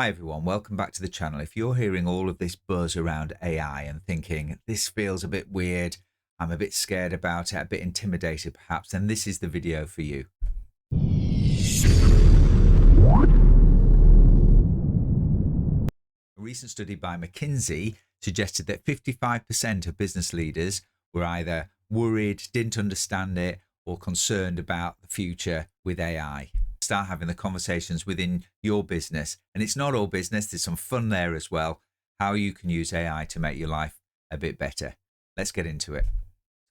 Hi everyone, welcome back to the channel. If you're hearing all of this buzz around AI and thinking this feels a bit weird, I'm a bit scared about it, a bit intimidated perhaps, then this is the video for you. A recent study by McKinsey suggested that 55% of business leaders were either worried, didn't understand it, or concerned about the future with AI. Start having the conversations within your business. And it's not all business, there's some fun there as well. How you can use AI to make your life a bit better. Let's get into it.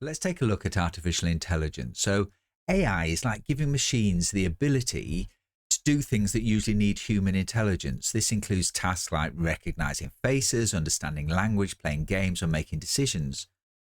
Let's take a look at artificial intelligence. So AI is like giving machines the ability to do things that usually need human intelligence. This includes tasks like recognizing faces, understanding language, playing games, or making decisions.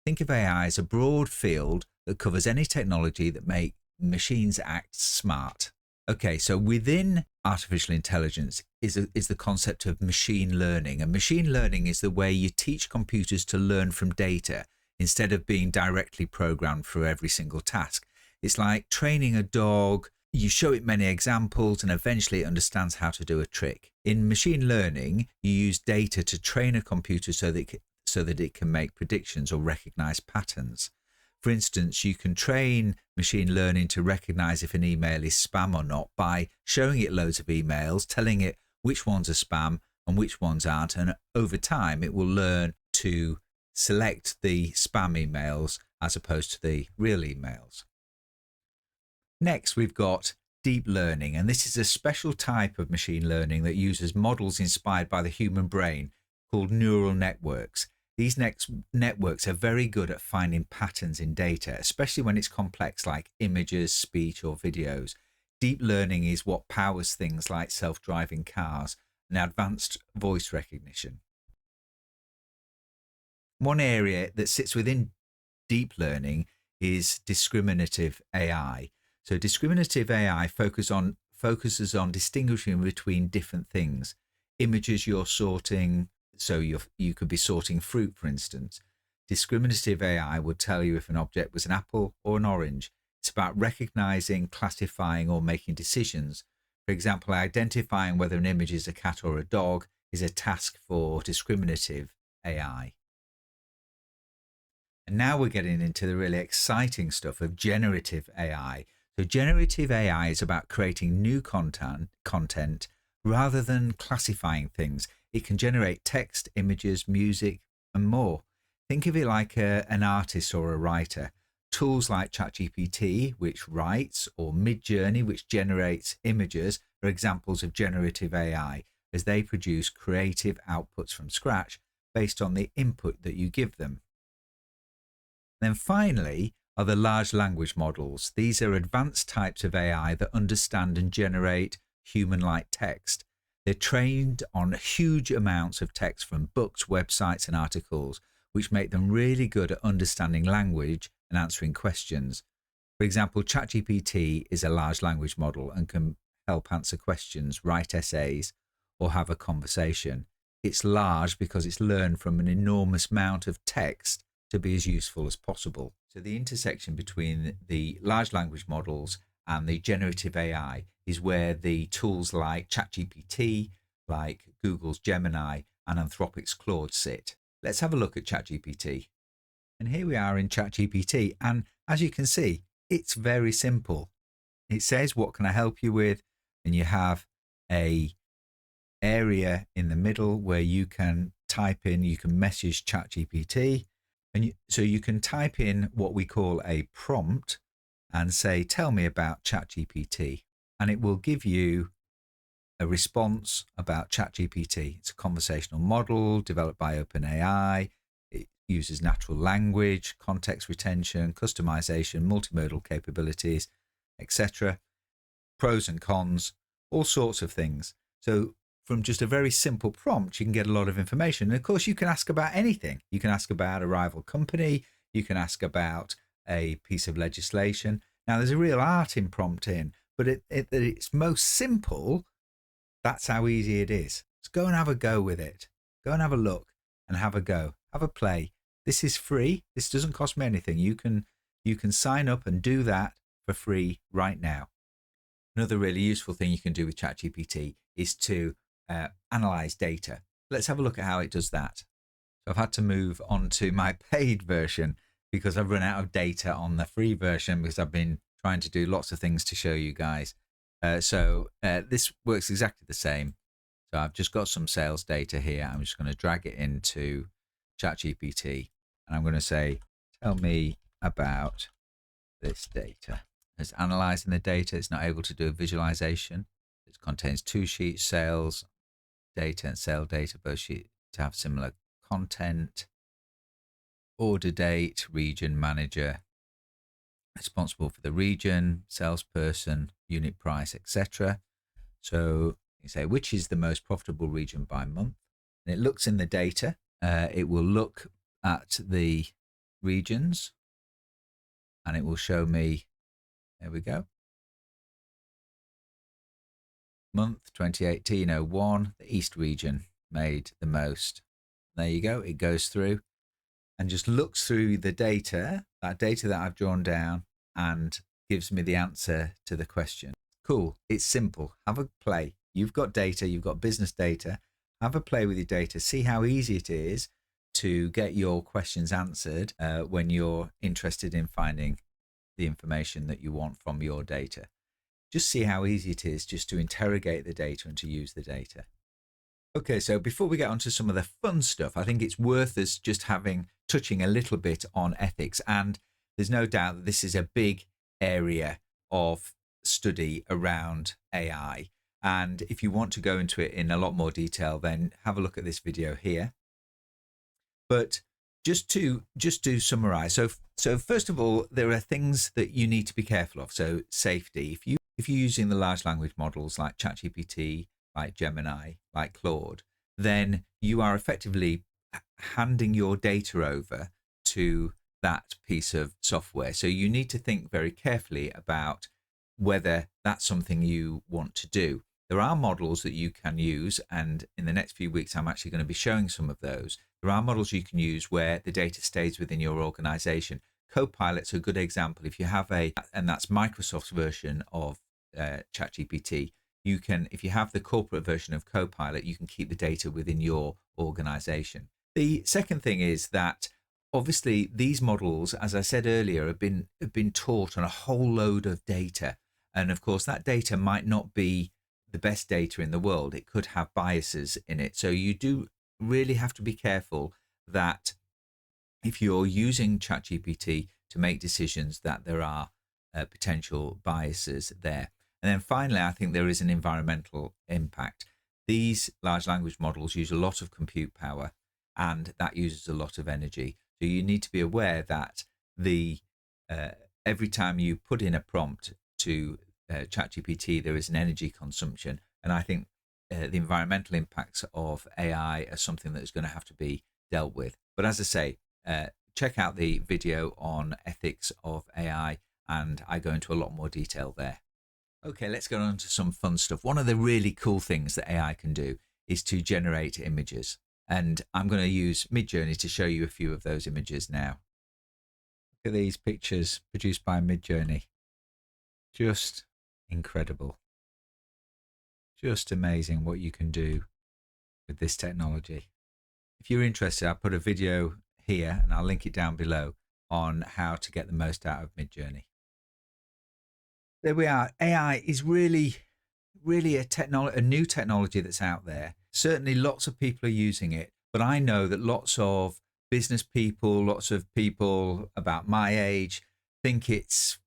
Think of AI as a broad field that covers any technology that make machines act smart. Okay, so within artificial intelligence is the concept of machine learning. And machine learning is the way you teach computers to learn from data instead of being directly programmed for every single task. It's like training a dog. You show it many examples and eventually it understands how to do a trick. In machine learning, you use data to train a computer so that it can make predictions or recognize patterns. For instance, you can train machine learning to recognize if an email is spam or not by showing it loads of emails, telling it which ones are spam and which ones aren't. And over time, it will learn to select the spam emails as opposed to the real emails. Next, we've got deep learning. And this is a special type of machine learning that uses models inspired by the human brain called neural networks. These networks are very good at finding patterns in data, especially when it's complex like images, speech, or videos. Deep learning is what powers things like self-driving cars and advanced voice recognition. One area that sits within deep learning is discriminative AI. So discriminative AI focuses on distinguishing between different things. Images you're sorting. So you could be sorting fruit, for instance. Discriminative AI would tell you if an object was an apple or an orange. It's about recognizing, classifying, or making decisions. For example, identifying whether an image is a cat or a dog is a task for discriminative AI. And now we're getting into the really exciting stuff of generative AI. So generative AI is about creating new content rather than classifying things. It can generate text, images, music, and more. Think of it like an artist or a writer. Tools like ChatGPT, which writes, or MidJourney, which generates images, are examples of generative AI, as they produce creative outputs from scratch based on the input that you give them. Then finally are the large language models. These are advanced types of AI that understand and generate human-like text. They're trained on huge amounts of text from books, websites, and articles, which make them really good at understanding language and answering questions. For example, ChatGPT is a large language model and can help answer questions, write essays, or have a conversation. It's large because it's learned from an enormous amount of text to be as useful as possible. So the intersection between the large language models and the generative AI is where the tools like ChatGPT, like Google's Gemini and Anthropic's Claude sit. Let's have a look at ChatGPT. And here we are in ChatGPT. And as you can see, it's very simple. It says, what can I help you with? And you have a area in the middle where you can type in, you can message ChatGPT. And so you can type in what we call a prompt and say, tell me about ChatGPT. And it will give you a response about ChatGPT. It's a conversational model developed by OpenAI. It uses natural language, context retention, customization, multimodal capabilities, etc. Pros and cons, all sorts of things. So from just a very simple prompt, you can get a lot of information. And of course, you can ask about anything. You can ask about a rival company. You can ask about a piece of legislation. Now, there's a real art in prompting, but at its most simple, that's how easy it is. Just go and have a go with it. Go and have a look and have a go. Have a play. This is free. This doesn't cost me anything. You can sign up and do that for free right now. Another really useful thing you can do with ChatGPT is to Analyse Data. Let's have a look at how it does that. So I've had to move on to my paid version because I've run out of data on the free version because I've been trying to do lots of things to show you guys. This works exactly the same. So I've just got some sales data here. I'm just going to drag it into ChatGPT and I'm going to say, tell me about this data. It's analyzing the data. It's not able to do a visualization. It contains two sheets, sales data and sale data, both sheets to have similar content. Order date, region manager, responsible for the region, salesperson, unit price, etc. So you say, which is the most profitable region by month? And it looks in the data. It will look at the regions and it will show me, there we go. Month 2018-01, the East region made the most. There you go. It goes through and just looks through the data, that data that I've drawn down, and gives me the answer to the question. Cool. It's simple. Have a play. You've got data, you've got business data. Have a play with your data. See how easy it is to get your questions answered when you're interested in finding the information that you want from your data. Just see how easy it is just to interrogate the data and to use the data. Okay, so before we get on to some of the fun stuff, I think it's worth us just touching a little bit on ethics. And there's no doubt that this is a big area of study around AI. And if you want to go into it in a lot more detail, then have a look at this video here. But just to summarize, so first of all, there are things that you need to be careful of. So safety. If you're using the large language models like ChatGPT, like Gemini, like Claude, then you are effectively handing your data over to that piece of software. So you need to think very carefully about whether that's something you want to do. There are models that you can use, and in the next few weeks, I'm actually going to be showing some of those. There are models you can use where the data stays within your organization. Copilot's a good example. If you have and that's Microsoft's version of ChatGPT, you can, if you have the corporate version of Copilot, you can keep the data within your organization. The second thing is that obviously these models, as I said earlier, have been taught on a whole load of data. And of course, that data might not be the best data in the world. It could have biases in it. So you do really have to be careful that if you're using ChatGPT to make decisions, that there are potential biases there. And then finally, I think there is an environmental impact. These large language models use a lot of compute power, and that uses a lot of energy. So you need to be aware that every time you put in a prompt to ChatGPT, there is an energy consumption. And I think the environmental impacts of AI are something that is going to have to be dealt with. But as I say, check out the video on ethics of AI, and I go into a lot more detail there. Okay, let's go on to some fun stuff. One of the really cool things that AI can do is to generate images. And I'm going to use MidJourney to show you a few of those images now. Look at these pictures produced by MidJourney. Just incredible. Just amazing what you can do with this technology. If you're interested, I'll put a video here and I'll link it down below on how to get the most out of MidJourney. There we are. AI is really a new technology that's out there. Certainly lots of people are using it, but I know that lots of business people, lots of people about my age think it's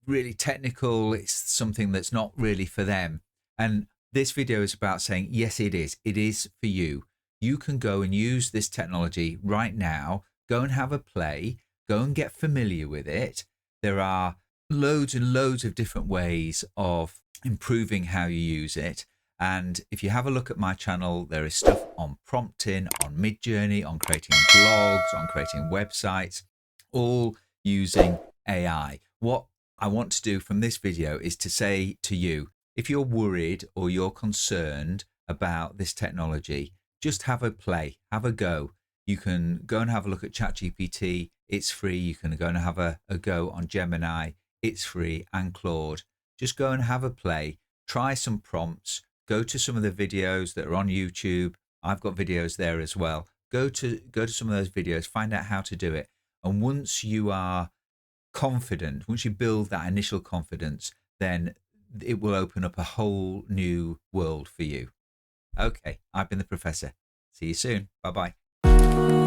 really technical. It's something that's not really for them. And this video is about saying, yes, it is. It is for you. You can go and use this technology right now. Go and have a play. Go and get familiar with it. There are loads and loads of different ways of improving how you use it. And if you have a look at my channel, there is stuff on prompting, on MidJourney, on creating blogs, on creating websites, all using AI. What I want to do from this video is to say to you, if you're worried or you're concerned about this technology, just have a play, have a go. You can go and have a look at ChatGPT. It's free. You can go and have a go on Gemini. It's free, and Claude. Just go and have a play. Try some prompts. Go to some of the videos that are on YouTube. I've got videos there as well. Go to some of those videos, find out how to do it. And once you are confident, once you build that initial confidence, then it will open up a whole new world for you. Okay, I've been the professor. See you soon. Bye bye.